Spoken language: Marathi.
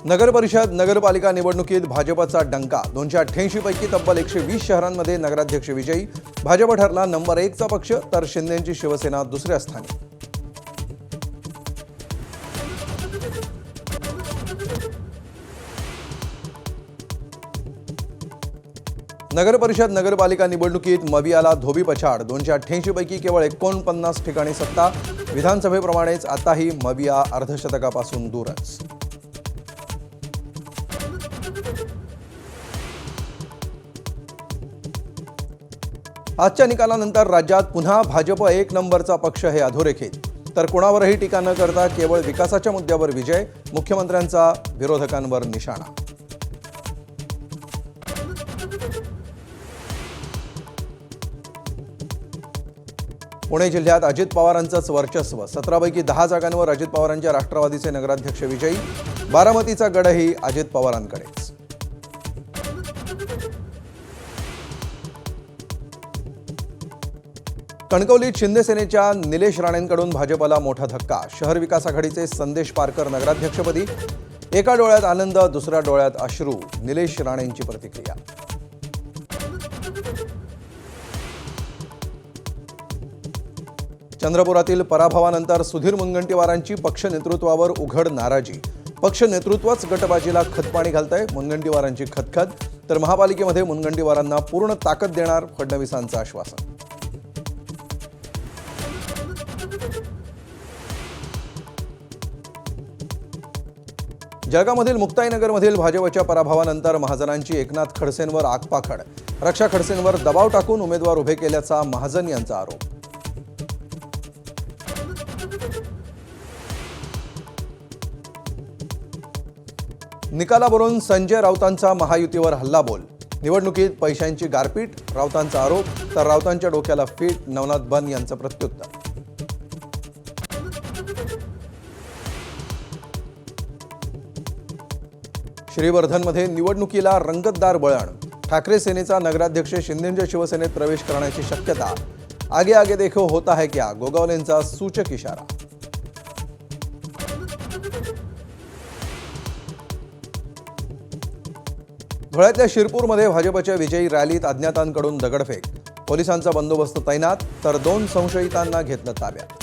नगर परिषद नगरपालिका निवडणुकीत भाजपचा डंका 288 पैकी तब्बल 120 शहरांमध्ये नगराध्यक्ष विजयी। भाजप ठरला नंबर 1 चा पक्ष, तर शिंदेंची शिवसेना दुसऱ्या स्थानी। नगर परिषद नगरपालिका निवडणुकीत मवियाला धोबी पछाड 288 पैकी केवळ 49 ठिकाणी सत्ता। विधानसभेप्रमाणेच आताही मविया अर्धशतकापासून दूरच। आजच्या निकालानंतर राज्यात पुन्हा भाजप 1 नंबरचा पक्ष हे अधोरेखित। तर कोणावरही टीका न करता केवळ विकासाच्या मुद्द्यावर विजय, मुख्यमंत्र्यांचा विरोधकांवर निशाणा। पुणे जिल्ह्यात अजित पवारांचंच वर्चस्व। 17 पैकी 10 जागांवर अजित पवारांच्या राष्ट्रवादीचे नगराध्यक्ष विजयी। बारामतीचा गडही अजित पवारांकडेच। कणकवलीत शिंदे सेनेच्या निलेश राणेंकडून भाजपला मोठा धक्का। शहर विकास आघाडीचे संदेश पारकर नगराध्यक्षपदी। एका डोळ्यात आनंद, दुसऱ्या डोळ्यात अश्रू, निलेश राणेंची प्रतिक्रिया। चंद्रपुरातील पराभवानंतर सुधीर मुनगंटीवारांची पक्ष नेतृत्वावर उघड नाराजी। पक्ष नेतृत्वच गटबाजीला खतपाणी घालतंय, मुनगंटीवारांची खतखत। तर महापालिकेमध्ये मुनगंटीवारांना पूर्ण ताकद देणार, फडणवीसांचं आश्वासन। जळगावमधील मुक्ताईनगरमधील भाजपच्या पराभवानंतर महाजनांची एकनाथ खडसेंवर आगपाखड। रक्षा खडसेंवर दबाव टाकून उमेदवार उभे केल्याचा महाजन यांचा आरोप। निकालावरून संजय राऊतांचा महायुतीवर हल्लाबोल। निवडणुकीत पैशांची गारपीट, राऊतांचा आरोप। तर राऊतांच्या डोक्याला फीट, नवनाथ बन यांचं प्रत्युत्तर। श्रीवर्धनमध्ये निवडणुकीला रंगतदार वळण। ठाकरे सेनेचा नगराध्यक्ष शिंदेंच्या शिवसेनेत प्रवेश करण्याची शक्यता। आगे आगे देखो होता है क्या, गोगावलेंचा सूचक इशारा। धुळ्यातल्या शिरपूरमध्ये भाजपच्या विजयी रॅलीत अज्ञातांकडून दगडफेक। पोलिसांचा बंदोबस्त तैनात, तर 2 संशयितांना घेतलं ताब्यात।